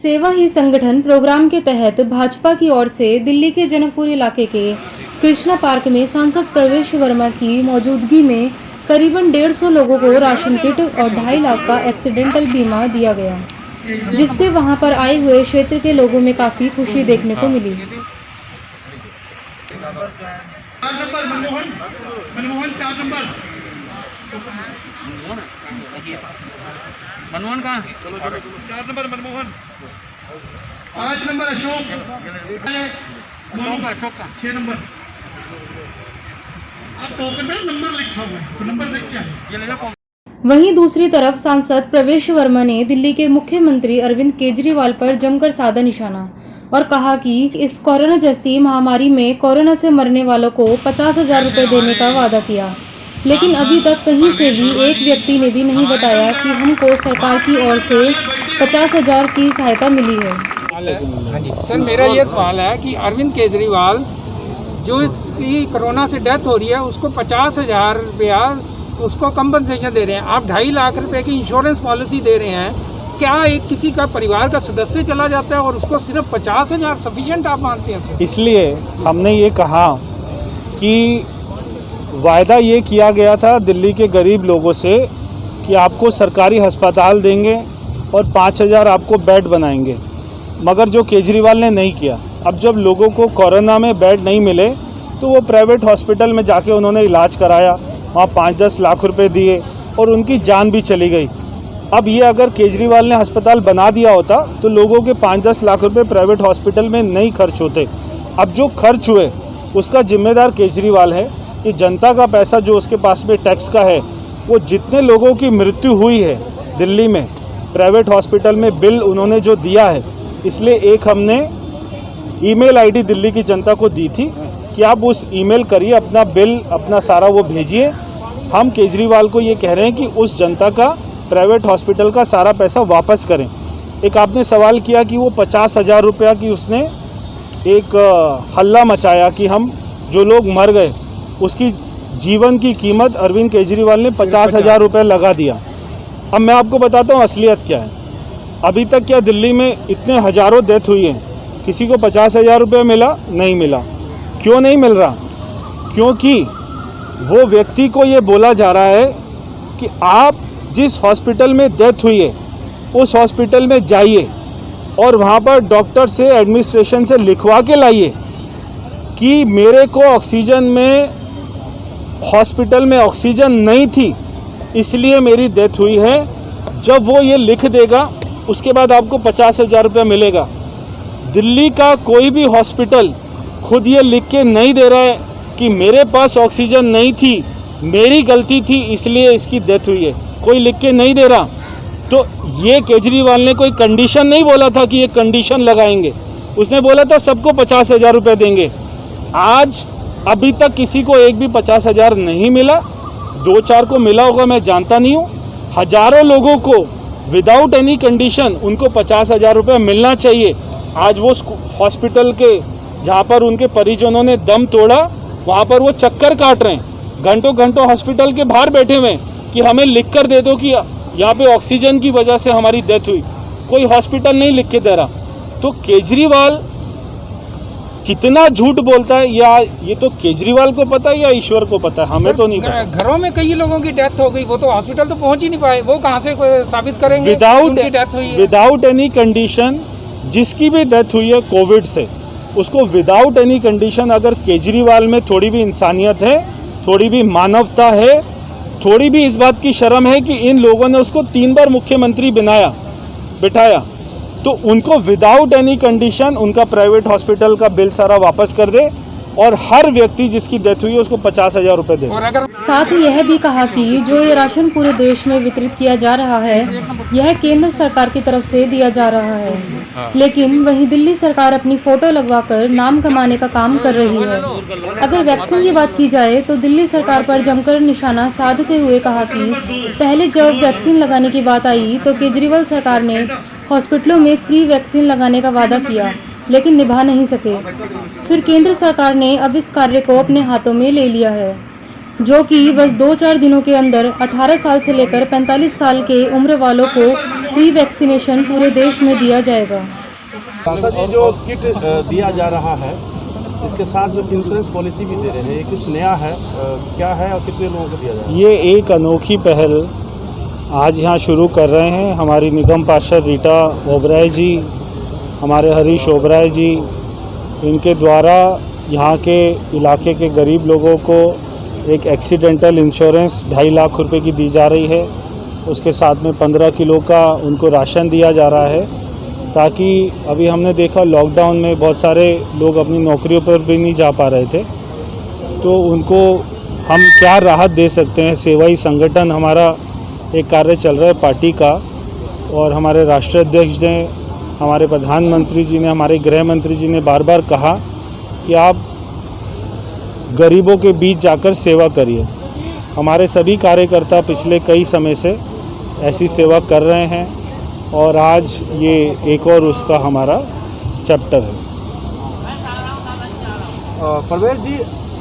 सेवा ही संगठन प्रोग्राम के तहत भाजपा की ओर से दिल्ली के जनकपुर इलाके के कृष्णा पार्क में सांसद प्रवेश वर्मा की मौजूदगी में करीबन 150 लोगों को राशन किट और 2.5 लाख का एक्सीडेंटल बीमा दिया गया, जिससे वहां पर आए हुए क्षेत्र के लोगों में काफी खुशी देखने को मिली। मनमोहन कहाँ? 4 नंबर मनमोहन, 5 नंबर अशोक, अशोक का 6 नंबर। आप टोकन में नंबर लिखा हुआ है, तो नंबर देख क्या है ये ले लो। वहीं दूसरी तरफ सांसद प्रवेश वर्मा ने दिल्ली के मुख्यमंत्री अरविंद केजरीवाल पर जमकर साधा निशाना और कहा कि इस कोरोना जैसी महामारी में कोरोना से मरने वालों को 50,000 रुपए देने का वादा किया, लेकिन अभी तक कहीं से भी एक व्यक्ति ने भी नहीं बताया कि हमको सरकार की ओर से 50,000 की सहायता मिली है। सर, मेरा ये सवाल है कि अरविंद केजरीवाल जो इसकी कोरोना से डेथ हो रही है उसको 50,000 रुपया उसको कंपनसेशन दे रहे हैं, आप 2.5 लाख रुपए की इंश्योरेंस पॉलिसी दे रहे हैं। क्या एक किसी का परिवार का सदस्य चला जाता है और उसको सिर्फ 50,000 सफिशिएंट आप मानते हैं सर? इसलिए हमने ये कहा कि वायदा ये किया गया था दिल्ली के गरीब लोगों से कि आपको सरकारी अस्पताल देंगे और 5,000 आपको बेड बनाएंगे, मगर जो केजरीवाल ने नहीं किया। अब जब लोगों को कोरोना में बेड नहीं मिले तो वो प्राइवेट हॉस्पिटल में जाके उन्होंने इलाज कराया, वहाँ 5-10 लाख रुपए दिए और उनकी जान भी चली गई। अब ये अगर केजरीवाल ने अस्पताल बना दिया होता तो लोगों के 5-10 लाख रुपए प्राइवेट हॉस्पिटल में नहीं खर्च होते। अब जो खर्च हुए उसका जिम्मेदार केजरीवाल है कि जनता का पैसा जो उसके पास में टैक्स का है, वो जितने लोगों की मृत्यु हुई है दिल्ली में प्राइवेट हॉस्पिटल में बिल उन्होंने जो दिया है, इसलिए एक हमने ईमेल आईडी दिल्ली की जनता को दी थी कि आप उस ईमेल करिए, अपना बिल अपना सारा वो भेजिए। हम केजरीवाल को ये कह रहे हैं कि उस जनता का प्राइवेट हॉस्पिटल का सारा पैसा वापस करें। एक आपने सवाल किया कि वो 50,000 रुपया की उसने एक हल्ला मचाया कि हम जो लोग मर गए उसकी जीवन की कीमत अरविंद केजरीवाल ने 50,000 रुपये लगा दिया। अब मैं आपको बताता हूँ असलियत क्या है। अभी तक क्या दिल्ली में इतने हज़ारों डेथ हुई हैं, किसी को 50,000 रुपये मिला? नहीं मिला। क्यों नहीं मिल रहा? क्योंकि वो व्यक्ति को ये बोला जा रहा है कि आप जिस हॉस्पिटल में डेथ हुई है उस हॉस्पिटल में जाइए और वहाँ पर डॉक्टर से एडमिनिस्ट्रेशन से लिखवा के लाइए कि मेरे को ऑक्सीजन में हॉस्पिटल में ऑक्सीजन नहीं थी इसलिए मेरी डेथ हुई है। जब वो ये लिख देगा उसके बाद आपको 50,000 रुपये मिलेगा। दिल्ली का कोई भी हॉस्पिटल खुद ये लिख के नहीं दे रहा है कि मेरे पास ऑक्सीजन नहीं थी, मेरी गलती थी इसलिए इसकी डेथ हुई है, कोई लिख के नहीं दे रहा। तो ये केजरीवाल ने कोई कंडीशन नहीं बोला था कि ये कंडीशन लगाएंगे, उसने बोला था सबको 50,000 रुपये देंगे। आज अभी तक किसी को एक भी 50,000 नहीं मिला, 2-4 को मिला होगा, मैं जानता नहीं हूँ। हजारों लोगों को विदाउट एनी कंडीशन उनको 50,000 रुपये मिलना चाहिए। आज वो हॉस्पिटल के जहाँ पर उनके परिजनों ने दम तोड़ा वहाँ पर वो चक्कर काट रहे हैं, घंटों घंटों हॉस्पिटल के बाहर बैठे हुए हैं कि हमें लिख कर दे दो कि यहाँ पे ऑक्सीजन की वजह से हमारी डेथ हुई। कोई हॉस्पिटल नहीं लिख के दे रहा। तो केजरीवाल कितना झूठ बोलता है, या ये तो केजरीवाल को पता है या ईश्वर को पता है, हमें तो नहीं पता। घरों में कई लोगों की डेथ हो गई, वो तो हॉस्पिटल तो पहुंच ही नहीं पाए, वो कहाँ से साबित करेंगे विदाउट एनी कंडीशन जिसकी भी डेथ हुई है कोविड से, उसको विदाउट एनी कंडीशन, अगर केजरीवाल में थोड़ी भी इंसानियत है, थोड़ी भी मानवता है, थोड़ी भी इस बात की शर्म है कि इन लोगों ने उसको 3 बार मुख्यमंत्री बिठाया, तो उनको विदाउट एनी कंडीशन उनका प्राइवेट हॉस्पिटल का बिल सारा वापस कर दे और हर व्यक्ति जिसकी डेथ हुई है उसको 50,000 रुपये दे। साथ ही यह भी कहा कि जो ये राशन पूरे देश में वितरित किया जा रहा है यह केंद्र सरकार की तरफ से दिया जा रहा है, लेकिन वहीं दिल्ली सरकार अपनी फोटो लगवाकर नाम कमाने का काम कर रही है। अगर वैक्सीन की बात की जाए तो दिल्ली सरकार पर जमकर निशाना साधते हुए कहा कि पहले जब वैक्सीन लगाने की बात आई तो केजरीवाल सरकार ने हॉस्पिटलों में फ्री वैक्सीन लगाने का वादा किया, लेकिन निभा नहीं सके। फिर केंद्र सरकार ने अब इस कार्य को अपने हाथों में ले लिया है, जो कि बस 2-4 दिनों के अंदर 18 साल से लेकर 45 साल के उम्र वालों को फ्री वैक्सीनेशन पूरे देश में दिया जाएगा। सांसद जी, जो किट दिया जा रहा है इसके साथ जो इंश्योरेंस पॉलिसी भी दे रहे हैं, ये कुछ नया है, क्या है और कितने लोगों को दिया जा रहा है? ये एक अनोखी पहल आज यहाँ शुरू कर रहे हैं हमारी निगम पार्षद रीटा ओबराय जी, हमारे हरीश ओबराय जी, इनके द्वारा यहाँ के इलाके के गरीब लोगों को एक एक्सीडेंटल इंश्योरेंस 2.5 लाख रुपए की दी जा रही है। उसके साथ में 15 किलो का उनको राशन दिया जा रहा है, ताकि अभी हमने देखा लॉकडाउन में बहुत सारे लोग अपनी नौकरियों पर भी नहीं जा पा रहे थे, तो उनको हम क्या राहत दे सकते हैं। सेवाई संगठन हमारा एक कार्य चल रहा है पार्टी का, और हमारे राष्ट्रीय अध्यक्ष ने, हमारे प्रधानमंत्री जी ने, हमारे गृह मंत्री जी ने बार बार कहा कि आप गरीबों के बीच जाकर सेवा करिए। हमारे सभी कार्यकर्ता पिछले कई समय से ऐसी सेवा कर रहे हैं और आज ये एक और उसका हमारा चैप्टर है। परवेश जी,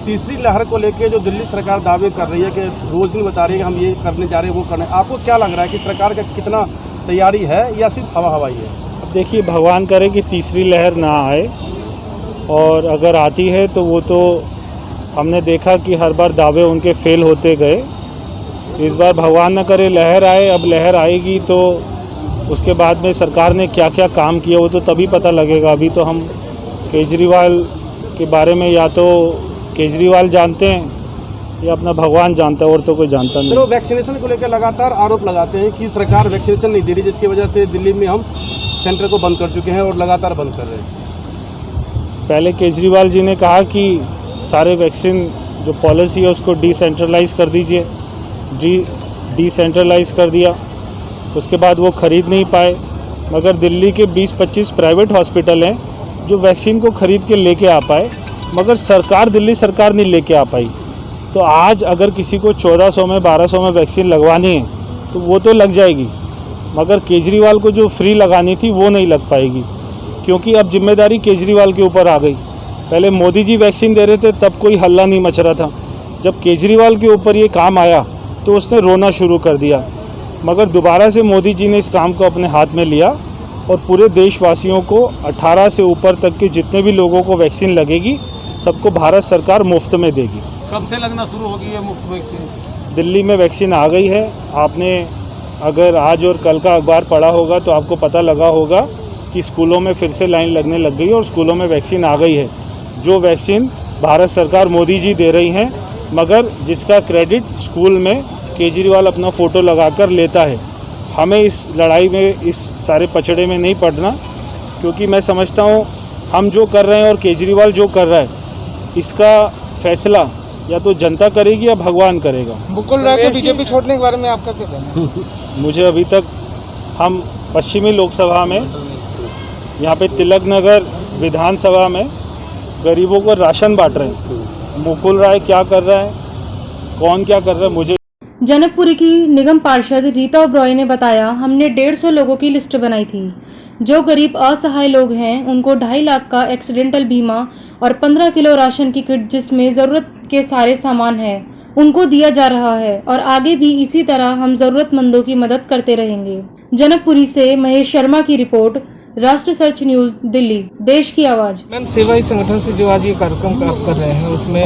तीसरी लहर को लेकर जो दिल्ली सरकार दावे कर रही है कि रोज दिन बता रही है कि हम ये करने जा रहे हैं, वो करने, आपको क्या लग रहा है कि सरकार का कितना तैयारी है या सिर्फ हवा हवाई है? अब देखिए, भगवान करे कि तीसरी लहर ना आए, और अगर आती है तो वो तो हमने देखा कि हर बार दावे उनके फेल होते गए। इस बार भगवान न करे लहर आए। अब लहर आएगी तो उसके बाद में सरकार ने क्या क्या काम किया वो तो तभी पता लगेगा। अभी तो हम केजरीवाल के बारे में या तो केजरीवाल जानते हैं या अपना भगवान जानता है, और तो कोई जानता नहीं। चलो, वैक्सीनेशन को लेकर लगातार आरोप लगाते हैं कि सरकार वैक्सीनेशन नहीं दे रही, जिसकी वजह से दिल्ली में हम सेंटर को बंद कर चुके हैं और लगातार बंद कर रहे हैं। पहले केजरीवाल जी ने कहा कि सारे वैक्सीन जो पॉलिसी है उसको डिसेंट्रलाइज कर दीजिए, डिसेंट्रलाइज कर दिया। उसके बाद वो ख़रीद नहीं पाए, मगर दिल्ली के 20-25 प्राइवेट हॉस्पिटल हैं जो वैक्सीन को ख़रीद के लेके आ पाए, मगर सरकार, दिल्ली सरकार नहीं लेके आ पाई। तो आज अगर किसी को 1400 में 1200 में वैक्सीन लगवानी है तो वो तो लग जाएगी, मगर केजरीवाल को जो फ्री लगानी थी वो नहीं लग पाएगी, क्योंकि अब जिम्मेदारी केजरीवाल के ऊपर आ गई। पहले मोदी जी वैक्सीन दे रहे थे तब कोई हल्ला नहीं मच रहा था, जब केजरीवाल के ऊपर ये काम आया तो उसने रोना शुरू कर दिया। मगर दोबारा से मोदी जी ने इस काम को अपने हाथ में लिया और पूरे देशवासियों को 18 से ऊपर तक के जितने भी लोगों को वैक्सीन लगेगी सबको भारत सरकार मुफ्त में देगी। कब से लगना शुरू होगी ये मुफ्त वैक्सीन? दिल्ली में वैक्सीन आ गई है। आपने अगर आज और कल का अखबार पढ़ा होगा तो आपको पता लगा होगा कि स्कूलों में फिर से लाइन लगने लग गई और स्कूलों में वैक्सीन आ गई है। जो वैक्सीन भारत सरकार मोदी जी दे रही हैं, मगर जिसका क्रेडिट स्कूल में केजरीवाल अपना फ़ोटो लगाकर लेता है। हमें इस लड़ाई में, इस सारे पचड़े में नहीं पड़ना, क्योंकि मैं समझता हूँ हम जो कर रहे हैं और केजरीवाल जो कर रहा है, इसका फैसला या तो जनता करेगी या भगवान करेगा। मुकुल राय के बीजेपी छोड़ने के बारे में आपका क्या कहना है? मुझे अभी तक, हम पश्चिमी लोकसभा में यहाँ पे तिलक नगर विधानसभा में गरीबों को राशन बांट रहे हैं। मुकुल राय क्या कर रहा है, कौन क्या कर रहा है, मुझे। जनकपुरी की निगम पार्षद रीता ओबराय ने बताया, हमने 150 लोगों की लिस्ट बनाई थी। जो गरीब असहाय लोग हैं उनको 2.5 लाख का एक्सीडेंटल बीमा और 15 किलो राशन की किट जिसमें ज़रूरत के सारे सामान हैं उनको दिया जा रहा है, और आगे भी इसी तरह हम ज़रूरतमंदों की मदद करते रहेंगे। जनकपुरी से महेश शर्मा की रिपोर्ट, राष्ट्र सर्च न्यूज, दिल्ली, देश की आवाज़। मैम, सेवाई संगठन से जो आज ये कार्यक्रम आप कर रहे हैं उसमें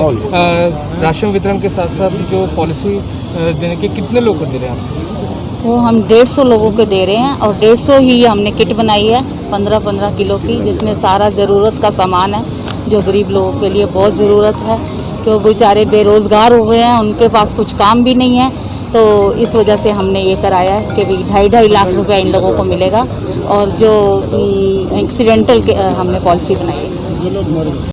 राशन वितरण के साथ साथ जो पॉलिसी देने के कितने लोग को दे रहे हैं आप? वो हम 150 लोगों को दे रहे हैं और 150 ही हमने किट बनाई है 15-15 किलो की, जिसमें सारा ज़रूरत का सामान है जो गरीब लोगों के लिए बहुत ज़रूरत है, क्यों बेचारे बेरोज़गार हो गए हैं, उनके पास कुछ काम भी नहीं है। तो इस वजह से हमने ये कराया है कि भाई 2.5 लाख रुपया इन लोगों को मिलेगा, और जो एक्सीडेंटल हमने पॉलिसी बनाई है।